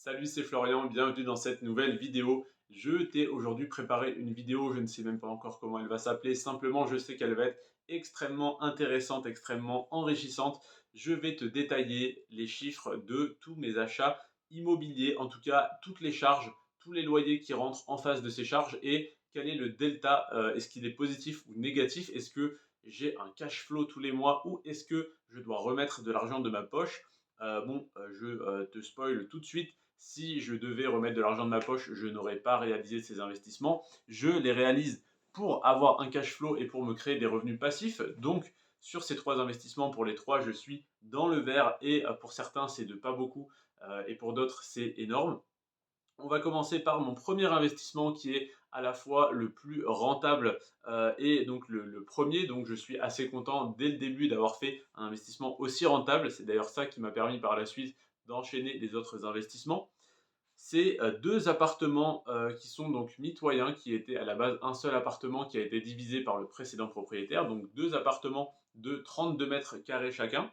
Salut, c'est Florian, bienvenue dans cette nouvelle vidéo. Je t'ai aujourd'hui préparé une vidéo, je ne sais même pas encore comment elle va s'appeler, simplement je sais qu'elle va être extrêmement intéressante, extrêmement enrichissante. Je vais te détailler les chiffres de tous mes achats immobiliers, en tout cas toutes les charges, tous les loyers qui rentrent en face de ces charges et quel est le delta, est-ce qu'il est positif ou négatif, est-ce que j'ai un cash flow tous les mois ou est-ce que je dois remettre de l'argent de ma poche. Je te spoil tout de suite. Si je devais remettre de l'argent de ma poche, je n'aurais pas réalisé ces investissements. Je les réalise pour avoir un cash flow et pour me créer des revenus passifs. Donc, sur ces trois investissements, pour les trois, je suis dans le vert et pour certains, c'est de pas beaucoup et pour d'autres, c'est énorme. On va commencer par mon premier investissement qui est à la fois le plus rentable et donc le premier. Donc je suis assez content dès le début d'avoir fait un investissement aussi rentable. C'est d'ailleurs ça qui m'a permis par la suite d'enchaîner les autres investissements. C'est deux appartements qui sont donc mitoyens, qui étaient à la base un seul appartement qui a été divisé par le précédent propriétaire. Donc deux appartements de 32 mètres carrés chacun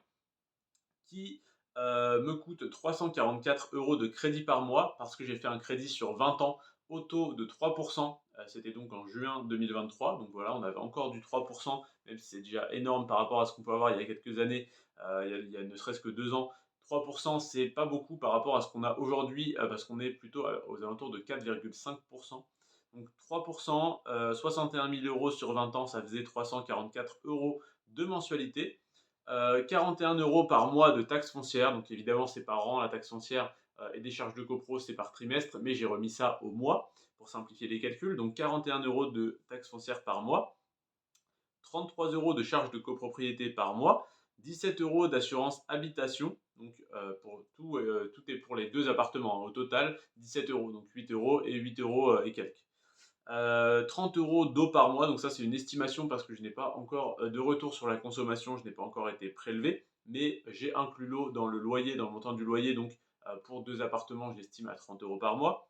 qui me coûte 344 euros de crédit par mois parce que j'ai fait un crédit sur 20 ans au taux de 3%. C'était donc en juin 2023. Donc voilà, on avait encore du 3%, même si c'est déjà énorme par rapport à ce qu'on peut avoir il y a quelques années, il y a ne serait-ce que 2 ans. 3%, c'est pas beaucoup par rapport à ce qu'on a aujourd'hui, parce qu'on est plutôt aux alentours de 4,5%. Donc 3%, 61 000 euros sur 20 ans, ça faisait 344 euros de mensualité. 41 euros par mois de taxe foncière. Donc évidemment, c'est par an la taxe foncière et des charges de copro, c'est par trimestre, mais j'ai remis ça au mois pour simplifier les calculs. Donc 41 euros de taxe foncière par mois, 33 euros de charges de copropriété par mois, 17 euros d'assurance habitation. Donc pour tout est pour les deux appartements, hein. Au total, 17 euros. Donc 8 euros et 8 euros et quelques. 30 euros d'eau par mois, donc ça c'est une estimation parce que je n'ai pas encore de retour sur la consommation, je n'ai pas encore été prélevé, mais j'ai inclus l'eau dans le loyer, dans le montant du loyer, donc pour deux appartements, je l'estime à 30 euros par mois.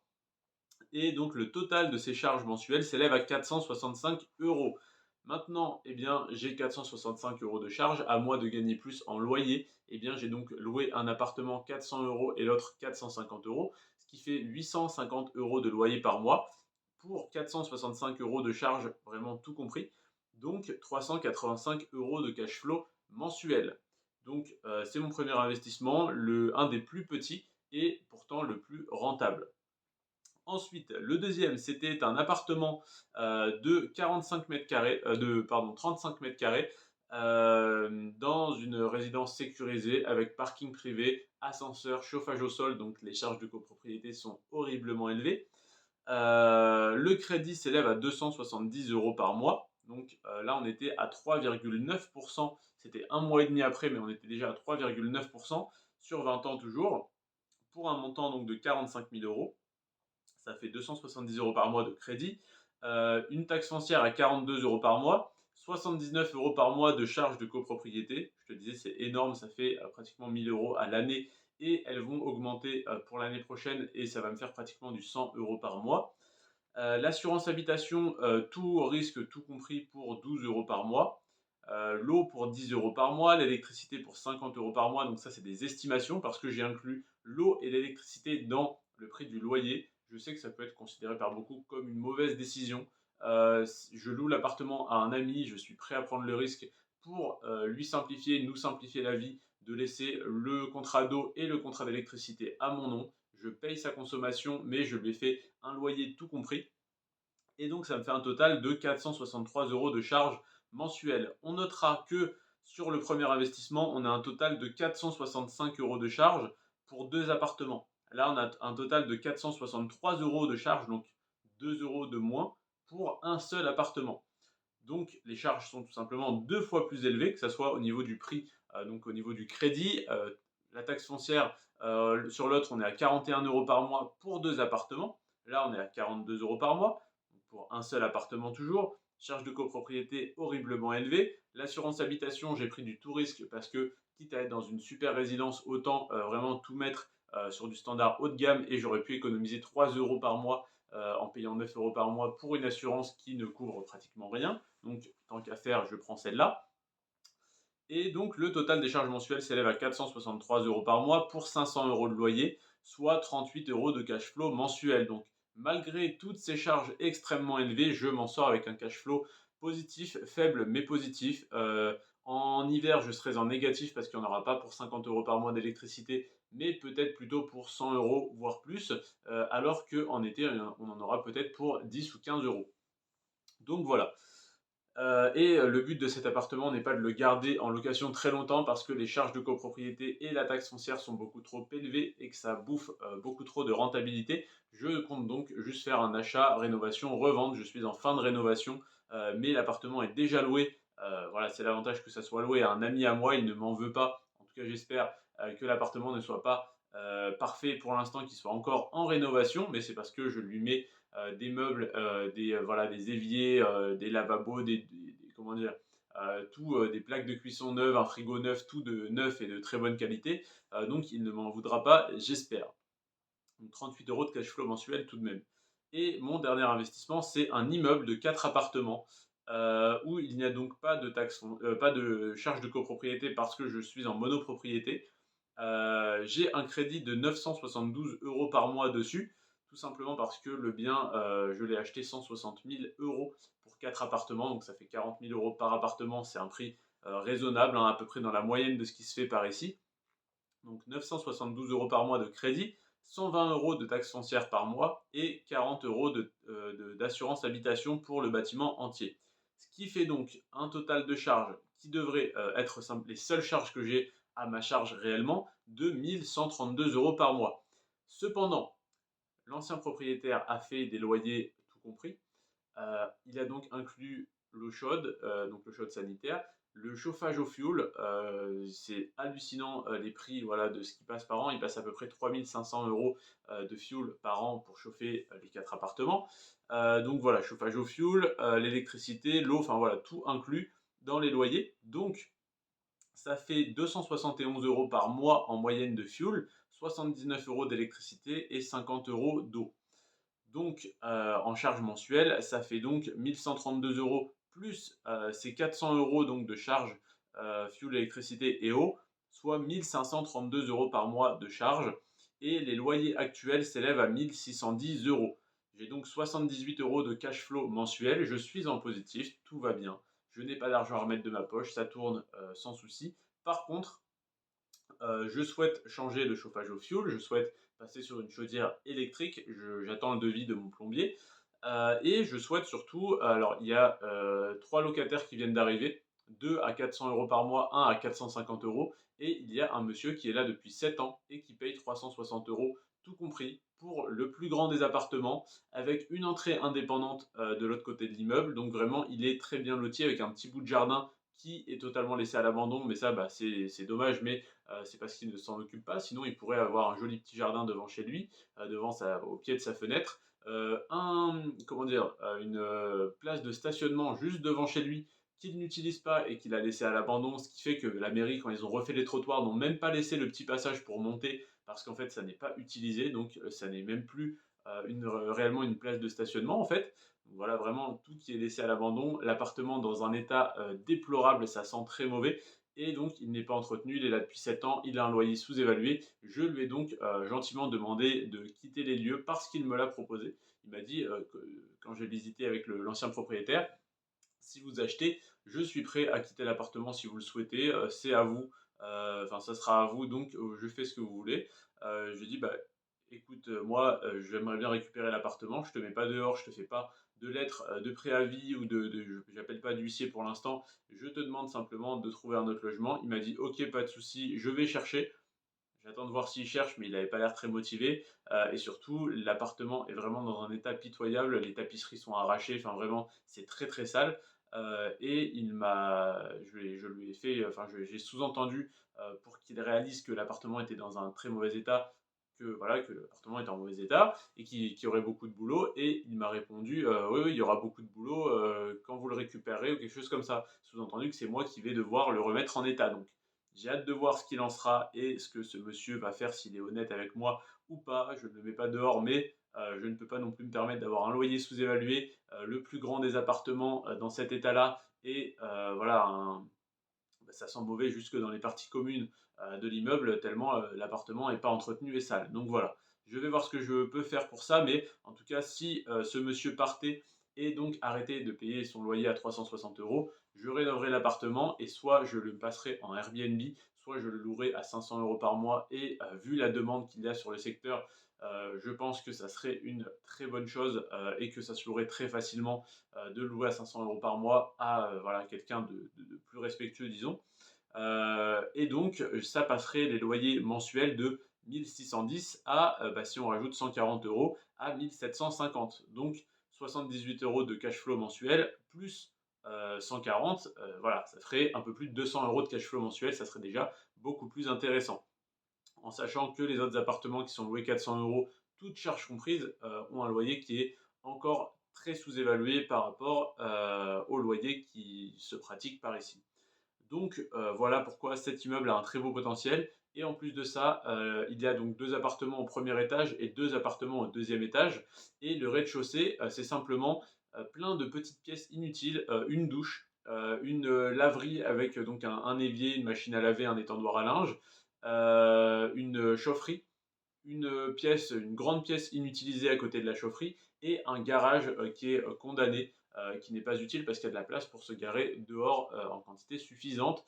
Et donc le total de ces charges mensuelles s'élève à 465 euros. Maintenant, eh bien, j'ai 465 euros de charges, à moi de gagner plus en loyer. Eh bien, j'ai donc loué un appartement 400 euros et l'autre 450 euros, ce qui fait 850 euros de loyer par mois pour 465 euros de charges, vraiment tout compris. Donc 385 euros de cash flow mensuel. Donc c'est mon premier investissement, un des plus petits et pourtant le plus rentable. Ensuite, le deuxième, c'était un appartement de 45 mètres carrés, pardon, 35 mètres carrés, dans une résidence sécurisée avec parking privé, ascenseur, chauffage au sol, donc les charges de copropriété sont horriblement élevées. Le crédit s'élève à 270 euros par mois. Donc là, on était à 3,9%. C'était un mois et demi après, mais on était déjà à 3,9% sur 20 ans toujours, pour un montant donc de 45 000 euros. Ça fait 270 euros par mois de crédit. Une taxe foncière à 42 euros par mois. 79 euros par mois de charges de copropriété. Je te disais, c'est énorme, ça fait pratiquement 1000 euros à l'année et elles vont augmenter pour l'année prochaine et ça va me faire pratiquement du 100 euros par mois. L'assurance habitation, tout risque, tout compris pour 12 euros par mois. L'eau pour 10 euros par mois, l'électricité pour 50 euros par mois. Donc ça, c'est des estimations parce que j'ai inclus l'eau et l'électricité dans le prix du loyer. Je sais que ça peut être considéré par beaucoup comme une mauvaise décision. Je loue l'appartement à un ami, je suis prêt à prendre le risque pour lui simplifier, nous simplifier la vie, de laisser le contrat d'eau et le contrat d'électricité à mon nom. Je paye sa consommation, mais je lui ai fait un loyer tout compris. Et donc, ça me fait un total de 463 euros de charges mensuelles. On notera que sur le premier investissement, on a un total de 465 euros de charges pour deux appartements. Là, on a un total de 463 euros de charges, donc 2 euros de moins pour un seul appartement. Donc, les charges sont tout simplement deux fois plus élevées, que ce soit au niveau du prix, donc au niveau du crédit. La taxe foncière, sur l'autre, on est à 41 euros par mois pour deux appartements. Là, on est à 42 euros par mois pour un seul appartement toujours. Charge de copropriété horriblement élevée. L'assurance habitation, j'ai pris du tout risque parce que, quitte à être dans une super résidence, autant vraiment tout mettre sur du standard haut de gamme et j'aurais pu économiser 3 euros par mois en payant 9 euros par mois pour une assurance qui ne couvre pratiquement rien. Donc, tant qu'à faire, je prends celle-là. Et donc, le total des charges mensuelles s'élève à 463 euros par mois pour 500 euros de loyer, soit 38 € de cash flow mensuel. Donc malgré toutes ces charges extrêmement élevées, je m'en sors avec un cash flow positif, faible mais positif. En hiver, je serai en négatif parce qu'il n'y en aura pas pour 50 € par mois d'électricité, mais peut-être plutôt pour 100 €, voire plus, alors qu'en été, on en aura peut-être pour 10 ou 15 €. Donc voilà. Le but de cet appartement n'est pas de le garder en location très longtemps parce que les charges de copropriété et la taxe foncière sont beaucoup trop élevées et que ça bouffe beaucoup trop de rentabilité. Je compte donc juste faire un achat, rénovation, revente. Je suis en fin de rénovation, mais l'appartement est déjà loué. Voilà, c'est l'avantage que ça soit loué à un ami à moi. Il ne m'en veut pas. En tout cas, j'espère que l'appartement ne soit pas parfait pour l'instant, qu'il soit encore en rénovation, mais c'est parce que je lui mets des meubles, voilà, des éviers, des lavabos, comment dire, tout, des plaques de cuisson neuves, un frigo neuf, tout de neuf et de très bonne qualité. Donc il ne m'en voudra pas, j'espère. Donc 38 € de cash flow mensuel tout de même. Et mon dernier investissement, c'est un immeuble de 4 appartements où il n'y a donc pas de taxe, pas de charge de copropriété parce que je suis en monopropriété. J'ai un crédit de 972 € par mois dessus, tout simplement parce que le bien, je l'ai acheté 160 000 € pour 4 appartements, donc ça fait 40 000 € par appartement. C'est un prix raisonnable, hein, à peu près dans la moyenne de ce qui se fait par ici. Donc 972 € par mois de crédit, 120 € de taxes foncières par mois et 40 € d'assurance habitation pour le bâtiment entier. Ce qui fait donc un total de charges qui devrait être les seules charges que j'ai à ma charge réellement de 1 132 € par mois. Cependant, l'ancien propriétaire a fait des loyers tout compris. Il a donc inclus l'eau chaude, donc l'eau chaude sanitaire, le chauffage au fioul. C'est hallucinant les prix, voilà, de ce qui passe par an. Il passe à peu près 3 500 € de fioul par an pour chauffer les 4 appartements. Donc voilà, chauffage au fioul, l'électricité, l'eau, enfin voilà, tout inclus dans les loyers. Donc ça fait 271 € par mois en moyenne de fioul, 79 € d'électricité et 50 € d'eau. Donc, en charge mensuelle, ça fait donc 1 132 € plus ces 400 € donc de charges fioul, électricité et eau, soit 1 532 € par mois de charges. Et les loyers actuels s'élèvent à 1 610 €. J'ai donc 78 € de cash flow mensuel. Je suis en positif, tout va bien. Je n'ai pas d'argent à remettre de ma poche, ça tourne sans souci. Par contre, je souhaite changer de chauffage au fioul, je souhaite passer sur une chaudière électrique, j'attends le devis de mon plombier. Et je souhaite surtout, alors il y a 3 locataires qui viennent d'arriver, 2 à 400 € par mois, un à 450 €, et il y a un monsieur qui est là depuis 7 ans et qui paye 360 € tout compris pour le plus grand des appartements, avec une entrée indépendante de l'autre côté de l'immeuble. Donc vraiment, il est très bien loti avec un petit bout de jardin qui est totalement laissé à l'abandon, mais ça, bah, c'est dommage, mais c'est parce qu'il ne s'en occupe pas. Sinon, il pourrait avoir un joli petit jardin devant chez lui, au pied de sa fenêtre. Comment dire, une place de stationnement juste devant chez lui qu'il n'utilise pas et qu'il a laissé à l'abandon, ce qui fait que la mairie, quand ils ont refait les trottoirs, n'ont même pas laissé le petit passage pour monter parce qu'en fait, ça n'est pas utilisé, donc ça n'est même plus réellement une place de stationnement en fait. Donc voilà, vraiment tout qui est laissé à l'abandon. L'appartement dans un état déplorable, ça sent très mauvais. Et donc, il n'est pas entretenu, il est là depuis 7 ans, il a un loyer sous-évalué. Je lui ai donc gentiment demandé de quitter les lieux parce qu'il me l'a proposé. Il m'a dit, que, quand j'ai visité avec l'ancien propriétaire, si vous achetez, je suis prêt à quitter l'appartement si vous le souhaitez, c'est à vous, enfin ça sera à vous, donc je fais ce que vous voulez. Je lui ai dit: «Bah, écoute, moi, j'aimerais bien récupérer l'appartement, je te mets pas dehors, je te fais pas de lettre, de préavis ou j'appelle pas d'huissier pour l'instant, je te demande simplement de trouver un autre logement». Il m'a dit: «OK, pas de souci, je vais chercher». J'attends de voir s'il cherche, mais il n'avait pas l'air très motivé. Et surtout, l'appartement est vraiment dans un état pitoyable. Les tapisseries sont arrachées. Enfin, vraiment, c'est très très sale. Et je lui ai fait, enfin, j'ai sous-entendu pour qu'il réalise que l'appartement était dans un très mauvais état, que voilà, que l'appartement était en mauvais état et qu'il y aurait beaucoup de boulot. Et il m'a répondu, oui, oui, il y aura beaucoup de boulot quand vous le récupérez ou quelque chose comme ça. Sous-entendu que c'est moi qui vais devoir le remettre en état. Donc, j'ai hâte de voir ce qu'il en sera et ce que ce monsieur va faire, s'il est honnête avec moi ou pas. Je ne le mets pas dehors, mais je ne peux pas non plus me permettre d'avoir un loyer sous-évalué, le plus grand des appartements dans cet état-là et voilà, bah, ça sent mauvais jusque dans les parties communes de l'immeuble, tellement l'appartement n'est pas entretenu et sale. Donc voilà, je vais voir ce que je peux faire pour ça, mais en tout cas, si ce monsieur partait et donc arrêtait de payer son loyer à 360 euros, je rénoverai l'appartement et soit je le passerai en Airbnb, soit je le louerai à 500 euros par mois. Et vu la demande qu'il y a sur le secteur, je pense que ça serait une très bonne chose et que ça se louerait très facilement de le louer à 500 euros par mois à voilà, quelqu'un de plus respectueux, disons. Et donc, ça passerait les loyers mensuels de 1610 à, bah, si on rajoute 140 euros, à 1750. Donc, 78 euros de cash flow mensuel plus 140, voilà, ça ferait un peu plus de 200 euros de cash flow mensuel. Ça serait déjà beaucoup plus intéressant. En sachant que les autres appartements qui sont loués 400 euros, toutes charges comprises, ont un loyer qui est encore très sous-évalué par rapport au loyer qui se pratique par ici. Donc voilà pourquoi cet immeuble a un très beau potentiel. Et en plus de ça, il y a donc 2 appartements au premier étage et 2 appartements au deuxième étage. Et le rez-de-chaussée, c'est simplement plein de petites pièces inutiles, une douche, une laverie avec donc un évier, une machine à laver, un étendoir à linge, une chaufferie, une grande pièce inutilisée à côté de la chaufferie et un garage qui est condamné, qui n'est pas utile parce qu'il y a de la place pour se garer dehors en quantité suffisante.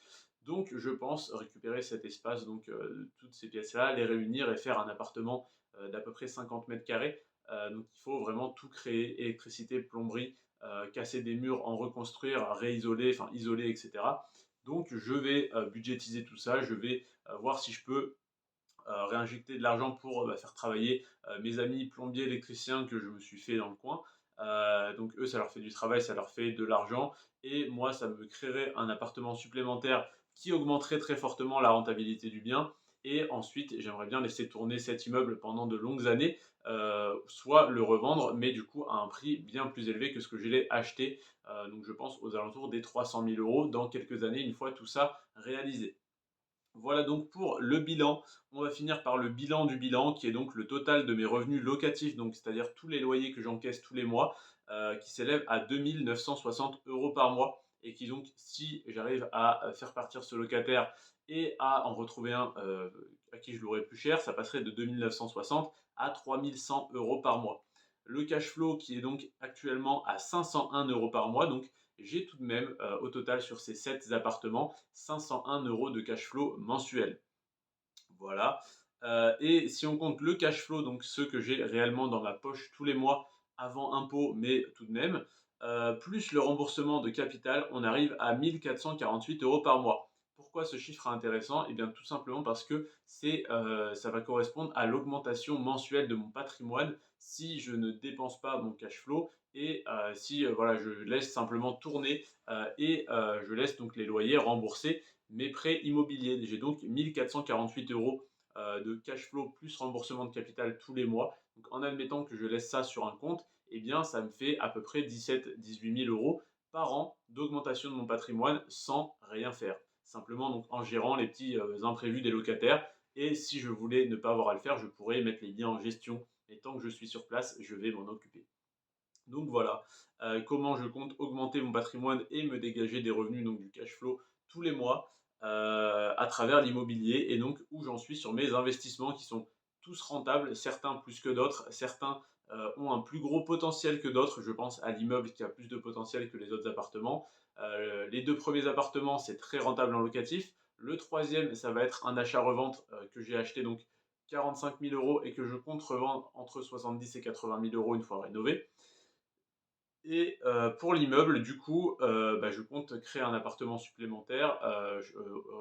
Donc je pense récupérer cet espace, donc toutes ces pièces-là, les réunir et faire un appartement d'à peu près 50 mètres carrés. Donc il faut vraiment tout créer, électricité, plomberie, casser des murs, en reconstruire, réisoler, enfin isoler, etc. Donc je vais budgétiser tout ça, je vais voir si je peux réinjecter de l'argent pour bah, faire travailler mes amis plombiers, électriciens que je me suis fait dans le coin. Donc eux, ça leur fait du travail, ça leur fait de l'argent. Et moi, ça me créerait un appartement supplémentaire qui augmenterait très fortement la rentabilité du bien. Et ensuite, j'aimerais bien laisser tourner cet immeuble pendant de longues années, soit le revendre, mais du coup à un prix bien plus élevé que ce que je l'ai acheté. Donc je pense aux alentours des 300 000 euros dans quelques années, une fois tout ça réalisé. Voilà donc pour le bilan. On va finir par le bilan du bilan, qui est donc le total de mes revenus locatifs, donc c'est-à-dire tous les loyers que j'encaisse tous les mois, qui s'élève à 2 960 euros par mois. Et qui donc, si j'arrive à faire partir ce locataire et à en retrouver un à qui je louerai plus cher, ça passerait de 2 960 à 3 100 euros par mois. Le cash flow qui est donc actuellement à 501 euros par mois, donc j'ai tout de même au total sur ces 7 appartements 501 euros de cash flow mensuel. Voilà. Et si on compte le cash flow, donc ceux que j'ai réellement dans ma poche tous les mois avant impôt, mais tout de même, plus le remboursement de capital, on arrive à 1448 euros par mois. Pourquoi ce chiffre est intéressant? Eh bien, tout simplement parce que ça va correspondre à l'augmentation mensuelle de mon patrimoine si je ne dépense pas mon cash flow et si voilà, je laisse simplement tourner et je laisse donc les loyers rembourser mes prêts immobiliers. J'ai donc 1448 euros de cash flow plus remboursement de capital tous les mois. Donc en admettant que je laisse ça sur un compte, eh bien ça me fait à peu près 17-18 000 euros par an d'augmentation de mon patrimoine sans rien faire. Simplement donc en gérant les petits imprévus des locataires. Et si je voulais ne pas avoir à le faire, je pourrais mettre les biens en gestion. Et tant que je suis sur place, je vais m'en occuper. Donc voilà, comment je compte augmenter mon patrimoine et me dégager des revenus, donc du cash flow tous les mois, à travers l'immobilier et donc où j'en suis sur mes investissements qui sont tous rentables, certains plus que d'autres, certains ont un plus gros potentiel que d'autres. Je pense à l'immeuble qui a plus de potentiel que les autres appartements. Les 2 premiers appartements, c'est très rentable en locatif. Le troisième, ça va être un achat-revente que j'ai acheté donc 45 000 euros et que je compte revendre entre 70 et 80 000 euros une fois rénové. Et pour l'immeuble, du coup, bah, je compte créer un appartement supplémentaire,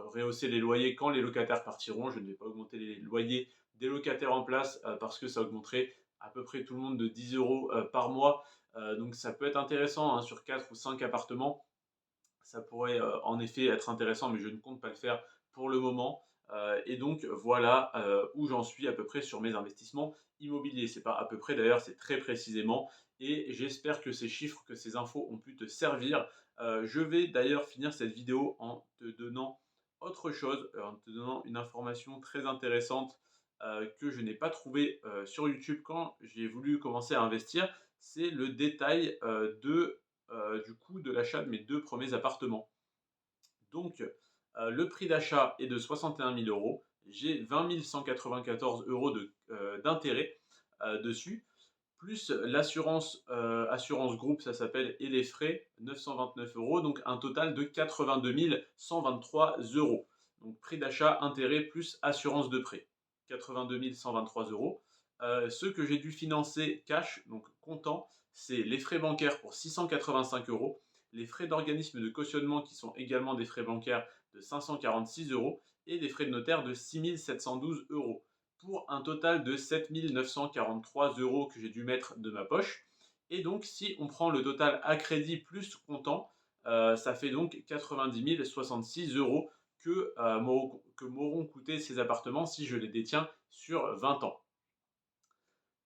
rehausser les loyers quand les locataires partiront. Je ne vais pas augmenter les loyers des locataires en place, parce que ça augmenterait à peu près tout le monde de 10 euros par mois. Donc ça peut être intéressant, hein, sur 4 ou 5 appartements. Ça pourrait en effet être intéressant, mais je ne compte pas le faire pour le moment. Et donc voilà où j'en suis à peu près sur mes investissements immobiliers. C'est pas à peu près d'ailleurs, c'est très précisément. Et j'espère que ces chiffres, que ces infos ont pu te servir. Je vais d'ailleurs finir cette vidéo en te donnant autre chose, en te donnant une information très intéressante que je n'ai pas trouvée sur YouTube quand j'ai voulu commencer à investir. C'est le détail du coût de l'achat de mes 2 premiers appartements. Donc, Le prix d'achat est de 61 000 euros. J'ai 20 194 euros d'intérêt dessus, plus l'assurance assurance groupe, ça s'appelle, et les frais, 929 euros, donc un total de 82 123 euros. Donc prix d'achat, intérêt plus assurance de prêt, 82 123 euros. Ce que j'ai dû financer cash, donc comptant, c'est les frais bancaires pour 685 euros, les frais d'organisme de cautionnement qui sont également des frais bancaires de 546 euros et des frais de notaire de 6 712 euros pour un total de 7 943 euros que j'ai dû mettre de ma poche. Et donc, si on prend le total à crédit plus comptant, ça fait donc 90 066 euros que m'auront coûté ces appartements si je les détiens sur 20 ans.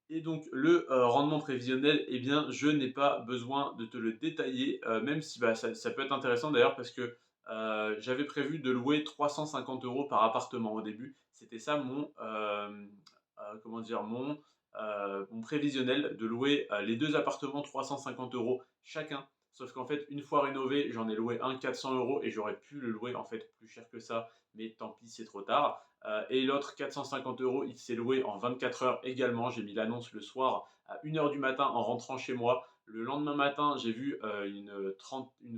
Et donc le rendement prévisionnel, eh bien, je n'ai pas besoin de te le détailler, même si bah, ça peut être intéressant d'ailleurs parce que j'avais prévu de louer 350 euros par appartement au début. C'était ça comment dire, mon prévisionnel, de louer les deux appartements 350 euros chacun. Sauf qu'en fait, une fois rénové, j'en ai loué un 400 euros et j'aurais pu le louer en fait plus cher que ça, mais tant pis, c'est trop tard. Et l'autre 450 euros, il s'est loué en 24 heures également. J'ai mis l'annonce le soir à 1 h du matin en rentrant chez moi. Le lendemain matin, j'ai vu une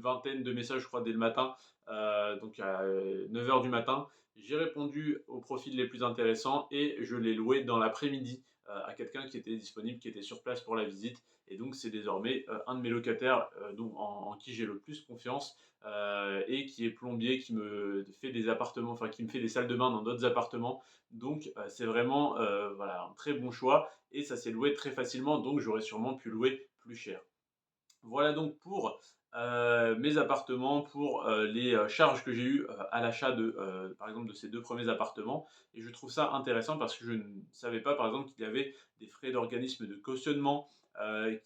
vingtaine de messages, je crois, dès le matin, donc à 9 h du matin. J'ai répondu aux profils les plus intéressants et je l'ai loué dans l'après-midi à quelqu'un qui était disponible, qui était sur place pour la visite. Et donc, c'est désormais un de mes locataires en qui j'ai le plus confiance et qui est plombier, qui me fait des appartements, enfin qui me fait des salles de bain dans d'autres appartements. Donc, c'est vraiment voilà, un très bon choix et ça s'est loué très facilement. Donc, j'aurais sûrement pu louer plus cher. Voilà donc pour mes appartements, pour les charges que j'ai eues à l'achat par exemple, de ces deux premiers appartements. Et je trouve ça intéressant parce que je ne savais pas, par exemple, qu'il y avait des frais d'organisme de cautionnement,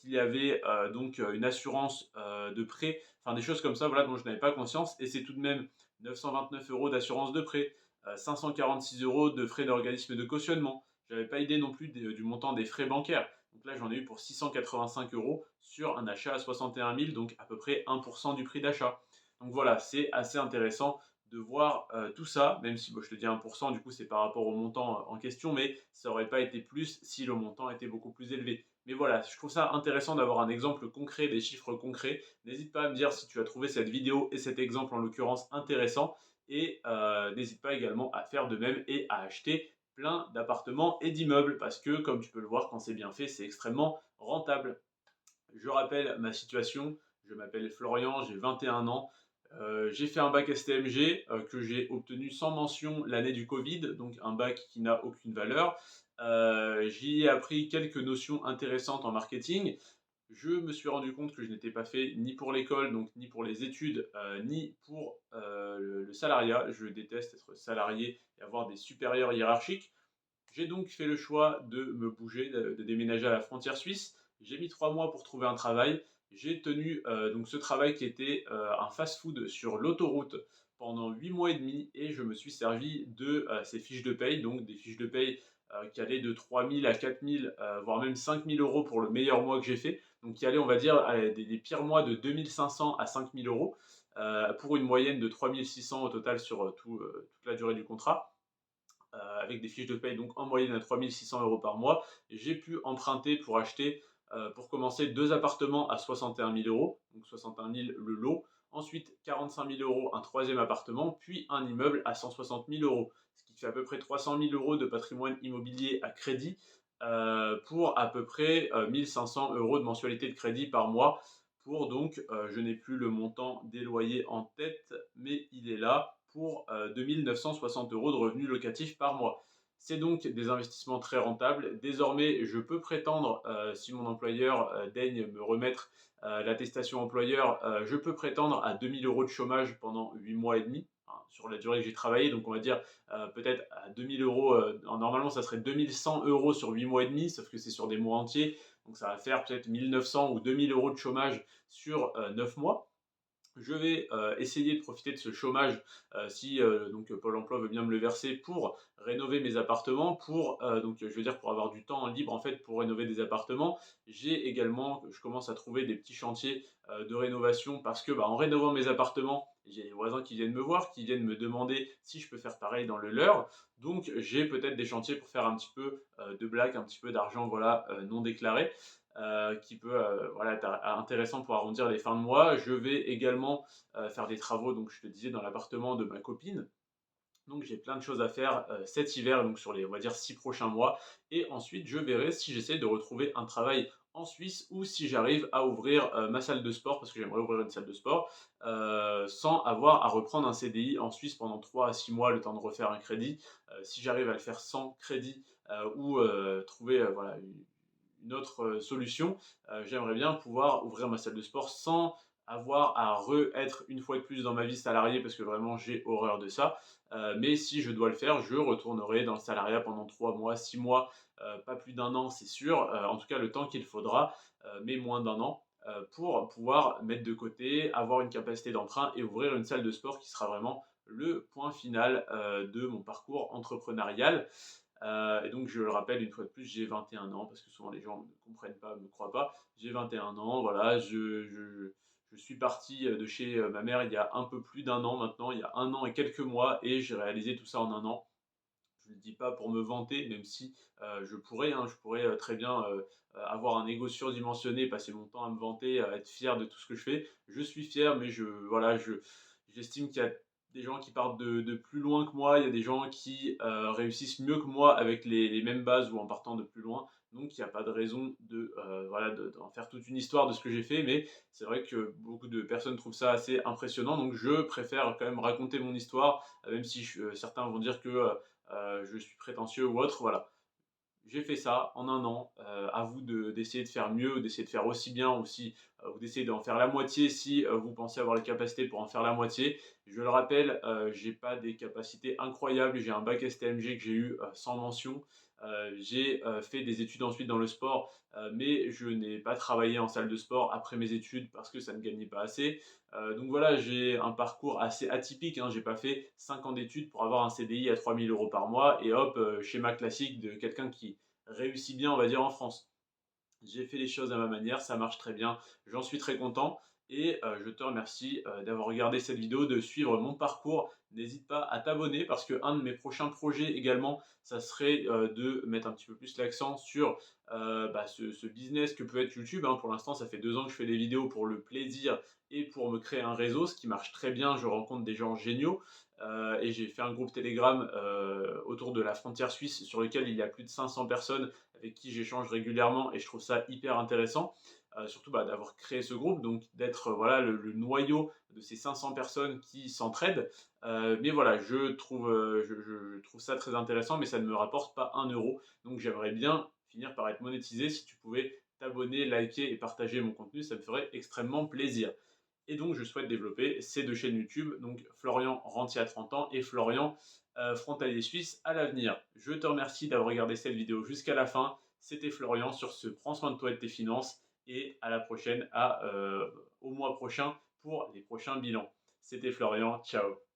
qu'il y avait donc une assurance de prêt, enfin des choses comme ça, voilà, dont je n'avais pas conscience. Et c'est tout de même 929 euros d'assurance de prêt, 546 euros de frais d'organisme de cautionnement. Je n'avais pas idée non plus du montant des frais bancaires. Donc là, j'en ai eu pour 685 euros sur un achat à 61 000, donc à peu près 1% du prix d'achat. Donc voilà, c'est assez intéressant de voir tout ça, même si bon, je te dis 1%, du coup c'est par rapport au montant en question, mais ça n'aurait pas été plus si le montant était beaucoup plus élevé. Mais voilà, je trouve ça intéressant d'avoir un exemple concret, des chiffres concrets. N'hésite pas à me dire si tu as trouvé cette vidéo et cet exemple en l'occurrence intéressant. Et n'hésite pas également à faire de même et à acheter plein d'appartements et d'immeubles parce que, comme tu peux le voir, quand c'est bien fait, c'est extrêmement rentable. Je rappelle ma situation, je m'appelle Florian, j'ai 21 ans. J'ai fait un bac STMG que j'ai obtenu sans mention l'année du Covid, donc un bac qui n'a aucune valeur. J'y ai appris quelques notions intéressantes en marketing. Je me suis rendu compte que je n'étais pas fait ni pour l'école, donc ni pour les études, ni pour le salariat. Je déteste être salarié et avoir des supérieurs hiérarchiques. J'ai donc fait le choix de me bouger, de déménager à la frontière suisse. J'ai mis 3 mois pour trouver un travail. J'ai tenu donc ce travail qui était un fast-food sur l'autoroute pendant 8 mois et demi et je me suis servi de ces fiches de paye, donc des fiches de paye qui allaient de 3 000 à 4 000, voire même 5 000 euros pour le meilleur mois que j'ai fait. Donc qui allaient, on va dire, des pires mois de 2 500 à 5 000 euros pour une moyenne de 3 600 au total sur toute la durée du contrat avec des fiches de paye donc en moyenne à 3 600 euros par mois. J'ai pu emprunter pour acheter, pour commencer, deux appartements à 61 000 euros, donc 61 000 le lot. Ensuite, 45 000 euros un troisième appartement, puis un immeuble à 160 000 euros, ce qui fait à peu près 300 000 euros de patrimoine immobilier à crédit pour à peu près 1 500 euros de mensualité de crédit par mois. Pour donc, je n'ai plus le montant des loyers en tête, mais il est là pour 2 960 euros de revenus locatifs par mois. C'est donc des investissements très rentables. Désormais, je peux prétendre, si mon employeur daigne me remettre l'attestation employeur, je peux prétendre à 2 000 euros de chômage pendant 8 mois et demi, hein, sur la durée que j'ai travaillé. Donc on va dire peut-être à 2 000 euros, normalement ça serait 2 100 euros sur 8 mois et demi, sauf que c'est sur des mois entiers. Donc ça va faire peut-être 1 900 ou 2 000 euros de chômage sur 9 mois. Je vais essayer de profiter de ce chômage si donc Pôle emploi veut bien me le verser pour rénover mes appartements, pour donc je veux dire pour avoir du temps libre en fait pour rénover des appartements. J'ai également je commence à trouver des petits chantiers de rénovation parce que, bah, en rénovant mes appartements, j'ai les voisins qui viennent me voir, qui viennent me demander si je peux faire pareil dans le leur. Donc j'ai peut-être des chantiers pour faire un petit peu de blagues, un petit peu d'argent, voilà, non déclaré qui peut voilà, être intéressant pour arrondir les fins de mois. Je vais également faire des travaux, donc je te disais, dans l'appartement de ma copine. Donc j'ai plein de choses à faire cet hiver, donc sur les, on va dire, 6 prochains mois. Et ensuite, je verrai si j'essaie de retrouver un travail en Suisse ou si j'arrive à ouvrir ma salle de sport, parce que j'aimerais ouvrir une salle de sport, sans avoir à reprendre un CDI en Suisse pendant 3 à 6 mois, le temps de refaire un crédit. Si j'arrive à le faire sans crédit ou trouver voilà, une autre solution, j'aimerais bien pouvoir ouvrir ma salle de sport sans avoir à re-être une fois de plus dans ma vie salarié parce que vraiment j'ai horreur de ça. Mais si je dois le faire, je retournerai dans le salariat pendant 3 mois, 6 mois, pas plus d'un an, c'est sûr. En tout cas, le temps qu'il faudra, mais moins d'un an, pour pouvoir mettre de côté, avoir une capacité d'emprunt et ouvrir une salle de sport qui sera vraiment le point final de mon parcours entrepreneurial. Et donc, je le rappelle une fois de plus, j'ai 21 ans, parce que souvent les gens ne comprennent pas, ne me croient pas. J'ai 21 ans, voilà, je suis parti de chez ma mère il y a un peu plus d'un an maintenant, il y a un an et quelques mois, et j'ai réalisé tout ça en un an. Je ne le dis pas pour me vanter, même si je pourrais, hein, je pourrais très bien avoir un ego surdimensionné, passer mon temps à me vanter, à être fier de tout ce que je fais. Je suis fier, mais voilà, j'estime qu'il y a des gens qui partent de plus loin que moi, il y a des gens qui réussissent mieux que moi avec les mêmes bases ou en partant de plus loin. Donc il n'y a pas de raison voilà, d'en faire toute une histoire de ce que j'ai fait, mais c'est vrai que beaucoup de personnes trouvent ça assez impressionnant. Donc je préfère quand même raconter mon histoire, même si certains vont dire que je suis prétentieux ou autre, voilà. J'ai fait ça en un an. À vous d'essayer de faire mieux, d'essayer de faire aussi bien aussi, ou d'essayer d'en faire la moitié si vous pensez avoir les capacités pour en faire la moitié. Je le rappelle, j'ai pas des capacités incroyables. J'ai un bac STMG que j'ai eu sans mention. J'ai fait des études ensuite dans le sport, mais je n'ai pas travaillé en salle de sport après mes études parce que ça ne gagnait pas assez. Donc voilà, j'ai un parcours assez atypique, hein. J'ai pas fait 5 ans d'études pour avoir un CDI à 3 000 € par mois et hop, schéma classique de quelqu'un qui réussit bien, on va dire, en France. J'ai fait les choses à ma manière, ça marche très bien, j'en suis très content et je te remercie d'avoir regardé cette vidéo, de suivre mon parcours. N'hésite pas à t'abonner parce qu'un de mes prochains projets également, ça serait de mettre un petit peu plus l'accent sur bah, ce business que peut être YouTube, hein. Pour l'instant, ça fait 2 ans que je fais des vidéos pour le plaisir et pour me créer un réseau, ce qui marche très bien. Je rencontre des gens géniaux et j'ai fait un groupe Telegram autour de la frontière suisse sur lequel il y a plus de 500 personnes avec qui j'échange régulièrement et je trouve ça hyper intéressant. Surtout bah, d'avoir créé ce groupe, donc d'être voilà, le noyau de ces 500 personnes qui s'entraident. Mais voilà, je trouve ça très intéressant, mais ça ne me rapporte pas un euro. Donc j'aimerais bien finir par être monétisé. Si tu pouvais t'abonner, liker et partager mon contenu, ça me ferait extrêmement plaisir. Et donc, je souhaite développer ces 2 chaînes YouTube, donc Florian Rentier à 30 ans et Florian Frontalier Suisse à l'avenir. Je te remercie d'avoir regardé cette vidéo jusqu'à la fin. C'était Florian sur ce Prends soin de toi et de tes finances. Et à la prochaine, au mois prochain pour les prochains bilans. C'était Florian, ciao.